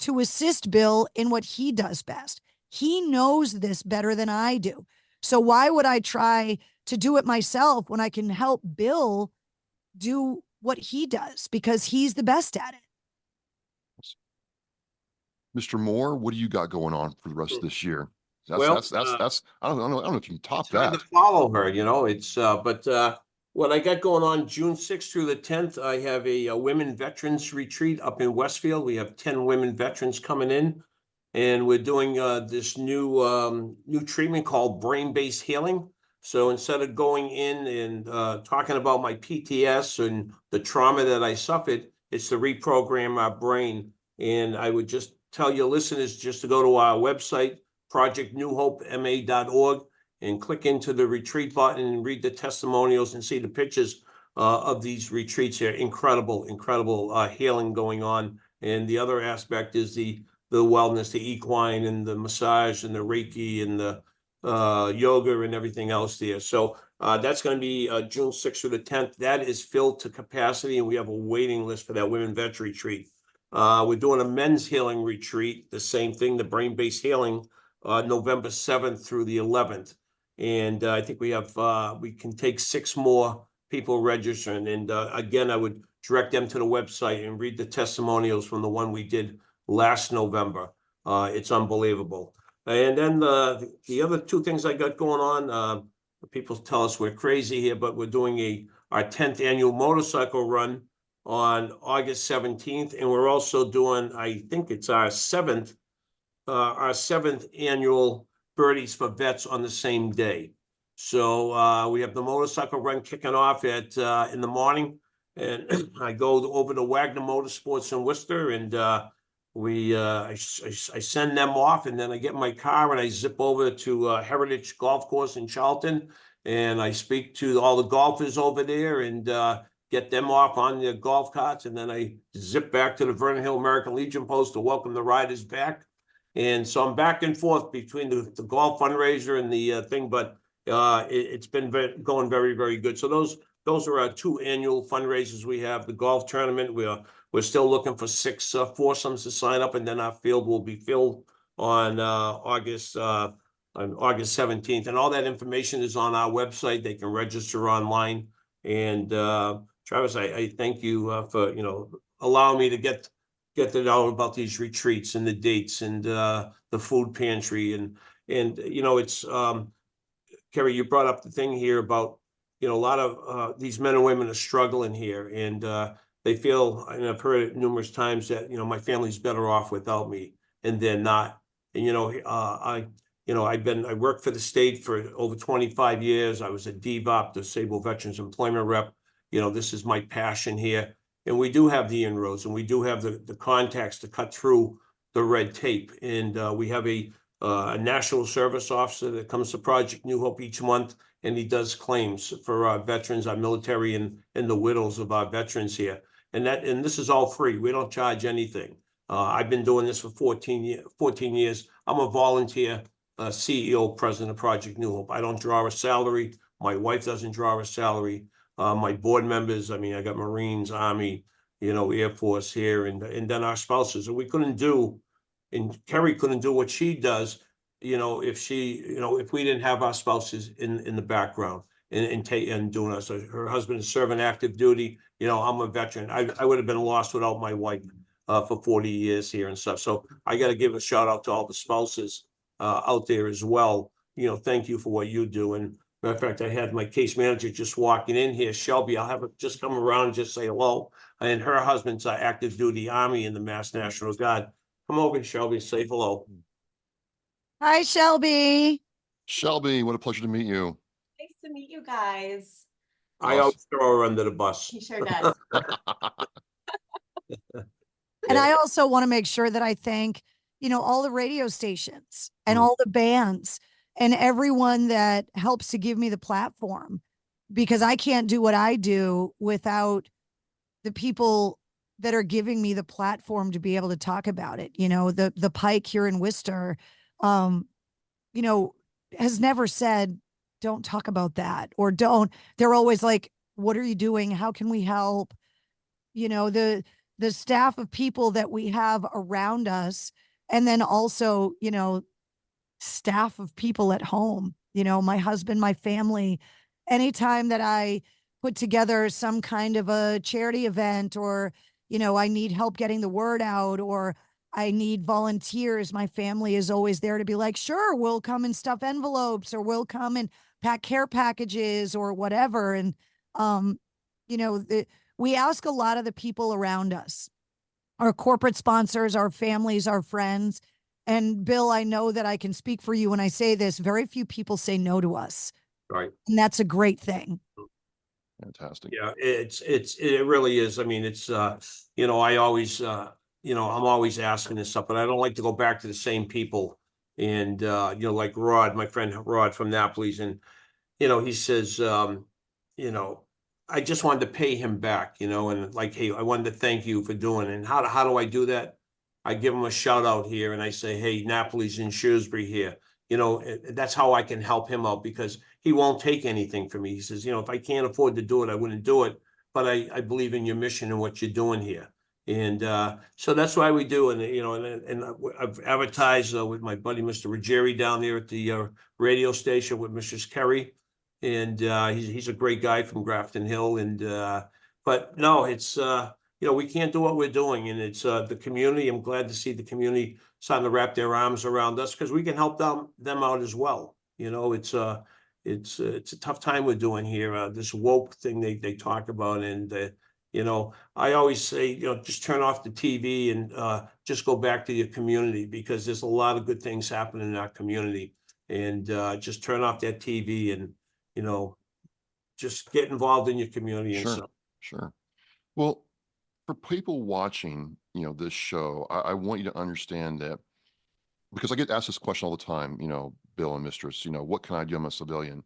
to assist Bill in what he does best. He knows this better than I do. So why would I try to do it myself when I can help Bill do what he does, because he's the best at it? Mr. Moore, what do you got going on for the rest of this year? That's I don't know if you can top It's hard that. to follow her, it's what I got going on June 6th through the 10th, I have a women veterans retreat up in Westfield. We have 10 women veterans coming in, and we're doing this new treatment called brain-based healing. So instead of going in and talking about my PTS and the trauma that I suffered, it's to reprogram our brain. And I would just tell your listeners just to go to our website, projectnewhopema.org, and click into the retreat button and read the testimonials and see the pictures of these retreats here. Incredible healing going on. And the other aspect is the wellness, the equine and the massage and the Reiki and the yoga and everything else there. So that's going to be June 6th through the 10th. That is filled to capacity, and we have a waiting list for that women veteran retreat. We're doing a men's healing retreat, the same thing, the brain-based healing, November 7th through the 11th. And I think we can take 6 more people registering. And again, I would direct them to the website and read the testimonials from the one we did last November. It's unbelievable. And then the other 2 things I got going on, people tell us we're crazy here, but we're doing our 10th annual motorcycle run on August 17th. And we're also doing, I think it's our seventh annual Birdies for Vets on the same day. So we have the motorcycle run kicking off at in the morning, and I go over to Wagner Motorsports in Worcester, and I send them off, and then I get in my car and I zip over to Heritage Golf Course in Charlton, and I speak to all the golfers over there and get them off on their golf carts, and then I zip back to the Vernon Hill American Legion post to welcome the riders back. And so I'm back and forth between the golf fundraiser and the thing, but it's been going very, very good. So those are our 2 annual fundraisers we have. The golf tournament, we're still looking for 6 foursomes to sign up, and then our field will be filled on August 17th. And all that information is on our website. They can register online. And Travis, I thank you for allowing me to get to know about these retreats and the dates and the food pantry and it's Carrie, you brought up the thing here about a lot of these men and women are struggling here, and they feel, and I've heard it numerous times, that my family's better off without me, and they're not. And I worked for the state for over 25 years. I was a DVOP, Disabled Veterans Employment Rep. This is my passion here. And we do have the inroads, and we do have the contacts to cut through the red tape. And we have a national service officer that comes to Project New Hope each month, and he does claims for our veterans, our military, and the widows of our veterans here. And this is all free. We don't charge anything. I've been doing this for 14 years. I'm a volunteer CEO, president of Project New Hope. I don't draw a salary. My wife doesn't draw a salary. My board members, I mean, I got Marines, Army, Air Force here, and then our spouses. And we couldn't do, and Carrie couldn't do what she does, if we didn't have our spouses in the background and doing us. Her husband is serving active duty. I'm a veteran. I would have been lost without my wife for 40 years here and stuff. So I got to give a shout out to all the spouses out there as well. Thank you for what you do. And matter of fact, I had my case manager just walking in here, Shelby. I'll have her just come around and just say hello. And her husband's active duty Army in the Mass National Guard. Come over, Shelby, say hello. Hi, Shelby. Shelby, what a pleasure to meet you. Nice to meet you guys. I always throw her under the bus. He sure does. And I also want to make sure that I thank, all the radio stations and all the bands and everyone that helps to give me the platform, because I can't do what I do without the people that are giving me the platform to be able to talk about it. The Pike here in Worcester, has never said, don't talk about that, or don't. They're always like, what are you doing? How can we help? The staff of people that we have around us, and then also, staff of people at home, my husband, my family. Anytime that I put together some kind of a charity event, or, I need help getting the word out, or I need volunteers, my family is always there to be like, sure, we'll come and stuff envelopes, or we'll come and pack care packages or whatever. And, we ask a lot of the people around us, our corporate sponsors, our families, our friends. And Bill, I know that I can speak for you when I say this. Very few people say no to us. Right. And that's a great thing. Fantastic. Yeah, it really is. I mean, it's, I always, I'm always asking this stuff, but I don't like to go back to the same people. And, like Rod, my friend Rod from Naples, and, he says, I just wanted to pay him back, and like, hey, I wanted to thank you for doing it. And how do I do that? I give him a shout out here and I say, hey, Naples in Shrewsbury here. That's how I can help him out, because he won't take anything from me. He says, if I can't afford to do it, I wouldn't do it. But I believe in your mission and what you're doing here. And so that's why we do. And I've advertised with my buddy, Mr. Ruggieri, down there at the radio station with Mistress Carrie. And he's a great guy from Grafton Hill. And but no, it's we can't do what we're doing, and it's the community. I'm glad to see the community starting to wrap their arms around us, because we can help them out as well. It's a tough time we're doing here. This woke thing they talk about, and I always say, just turn off the TV and just go back to your community, because there's a lot of good things happening in our community, and just turn off that TV and just get involved in your community. Sure, and stuff. sure. Well, for people watching, this show, I want you to understand that, because I get asked this question all the time, Bill and Mistress, what can I do? I'm a civilian.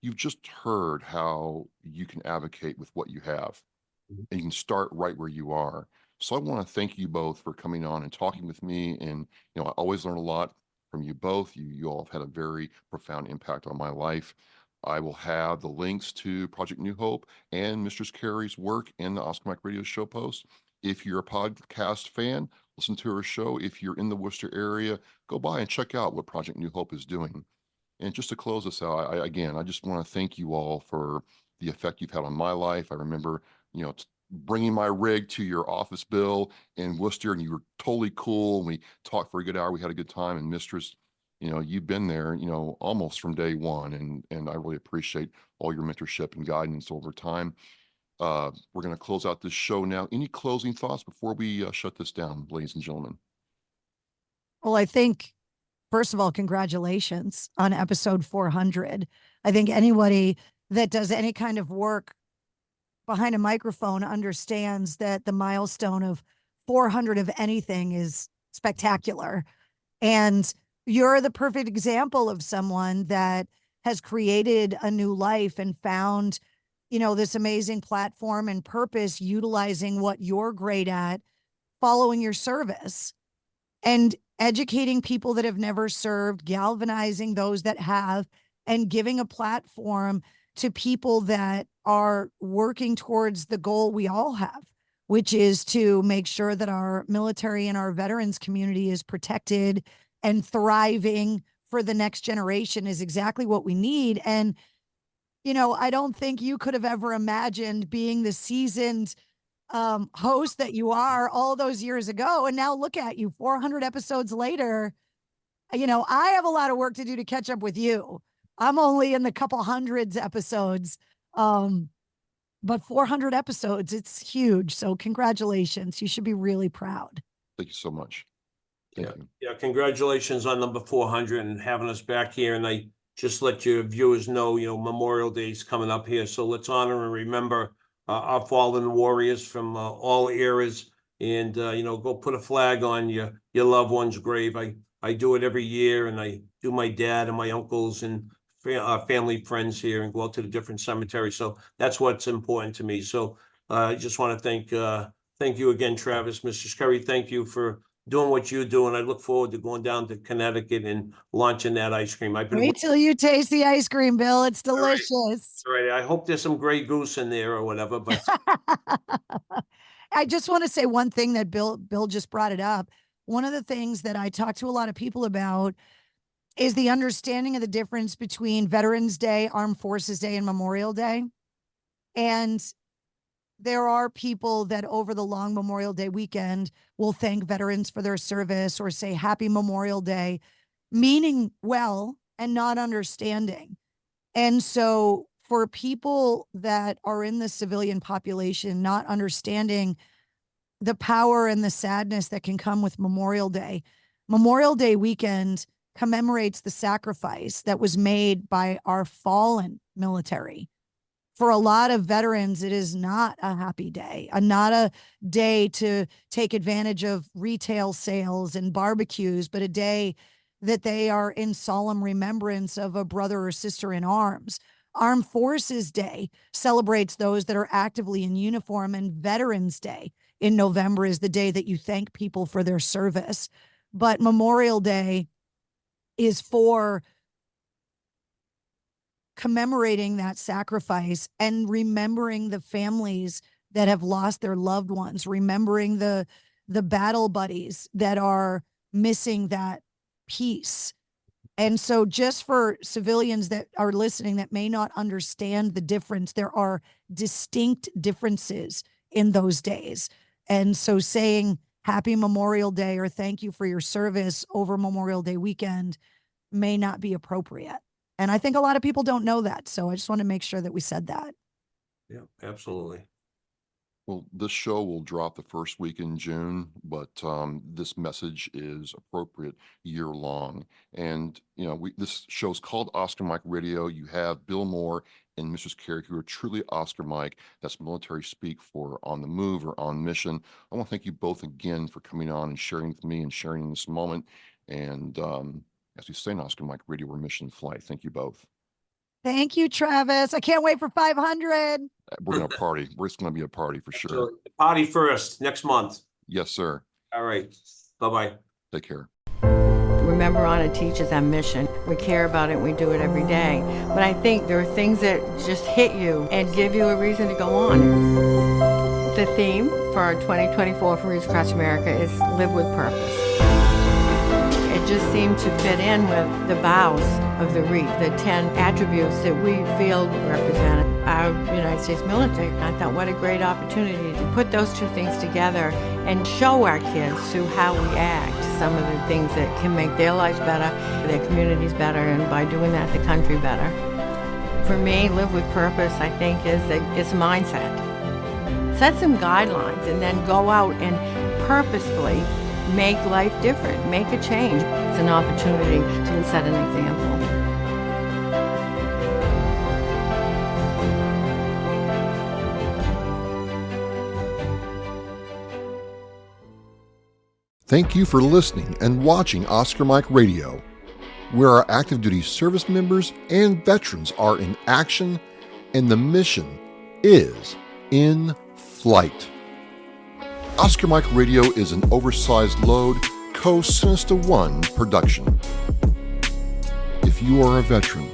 You've just heard how you can advocate with what you have, and you can start right where you are. So I want to thank you both for coming on and talking with me. And, I always learn a lot from you both. You all have had a very profound impact on my life. I will have the links to Project New Hope and Mistress Carrie's work in the Oscar Mike Radio show post. If you're a podcast fan, listen to her show. If you're in the Worcester area, go by and check out what Project New Hope is doing. And just to close this out, I just want to thank you all for the effect you've had on my life. I remember, bringing my rig to your office, Bill, in Worcester, and you were totally cool. And we talked for a good hour. We had a good time. And Mistress, you've been there, almost from day one. And I really appreciate all your mentorship and guidance over time. We're going to close out this show now. Any closing thoughts before we shut this down, ladies and gentlemen? Well, I think, first of all, congratulations on episode 400. I think anybody that does any kind of work behind a microphone understands that the milestone of 400 of anything is spectacular. And you're the perfect example of someone that has created a new life and found, this amazing platform and purpose, utilizing what you're great at following your service and educating people that have never served, galvanizing those that have, and giving a platform to people that are working towards the goal we all have, which is to make sure that our military and our veterans community is protected and thriving for the next generation is exactly what we need. And, you know, I don't think you could have ever imagined being the seasoned host that you are all those years ago. And now look at you 400 episodes later. You know, I have a lot of work to do to catch up with you. I'm only in the couple hundreds episodes. But 400 episodes, it's huge. So congratulations. You should be really proud. Thank you so much. Thank you. Yeah, congratulations on number 400 and having us back here. And I just let your viewers know, you know, Memorial Day is coming up here. So let's honor and remember our fallen warriors from all eras, and, you know, go put a flag on your loved one's grave. I do it every year, and I do my dad and my uncles and family friends here, and go out to the different cemeteries. So that's what's important to me. So I just want to thank you again, Travis. Mistress Carrie, thank you for doing what you do, and I look forward to going down to Connecticut and launching that ice cream. Wait till you taste the ice cream, Bill. It's delicious. All right. I hope there's some Grey Goose in there or whatever, but I just want to say one thing that Bill just brought it up. One of the things that I talk to a lot of people about is the understanding of the difference between Veterans Day, Armed Forces Day, and Memorial Day. And there are people that over the long Memorial Day weekend will thank veterans for their service or say Happy Memorial Day, meaning well and not understanding. And so for people that are in the civilian population, not understanding the power and the sadness that can come with Memorial Day weekend commemorates the sacrifice that was made by our fallen military. For a lot of veterans, it is not a happy day, not a day to take advantage of retail sales and barbecues, but a day that they are in solemn remembrance of a brother or sister in arms. Armed Forces Day celebrates those that are actively in uniform, and Veterans Day in November is the day that you thank people for their service. But Memorial Day is for commemorating that sacrifice and remembering the families that have lost their loved ones, remembering the battle buddies that are missing that piece. And so just for civilians that are listening that may not understand the difference, there are distinct differences in those days. And so saying Happy Memorial Day or thank you for your service over Memorial Day weekend may not be appropriate. And I think a lot of people don't know that. So I just want to make sure that we said that. yeah, absolutely. Well, this show will drop the first week in June, but this message is appropriate year long. And, you know, this show's called Oscar Mike Radio. You have Bill Moore and Mistress Carrie, who are truly Oscar Mike. That's military speak for on the move or on mission. I want to thank you both again for coming on and sharing with me and sharing in this moment. And as we say in Oscar Mike Radio, we're mission flight. Thank you both. Thank you, Travis. I can't wait for 500. We're going to party. It's going to be a party for sure. So, party first next month. Yes, sir. All right. Bye-bye. Take care. Remember, Honor teaches our mission. We care about it and we do it every day. But I think there are things that just hit you and give you a reason to go on. The theme for our 2024 for Reach Across America is Live with Purpose. It just seemed to fit in with the vows of the REAP, the 10 attributes that we feel represent our United States military. I thought, what a great opportunity to put those two things together and show our kids through how we act some of the things that can make their lives better, their communities better, and by doing that, the country better. For me, Live with Purpose, I think, it's a mindset. Set some guidelines and then go out and purposefully make life different, make a change. It's an opportunity to set an example. Thank you for listening and watching Oscar Mike Radio, where our active duty service members and veterans are in action and the mission is in flight. Oscar Mike Radio is an oversized load, co-Sinister One production. If you are a veteran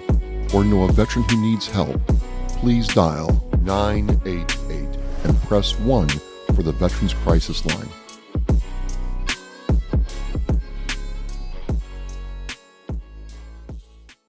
or know a veteran who needs help, please dial 988 and press 1 for the Veterans Crisis Line.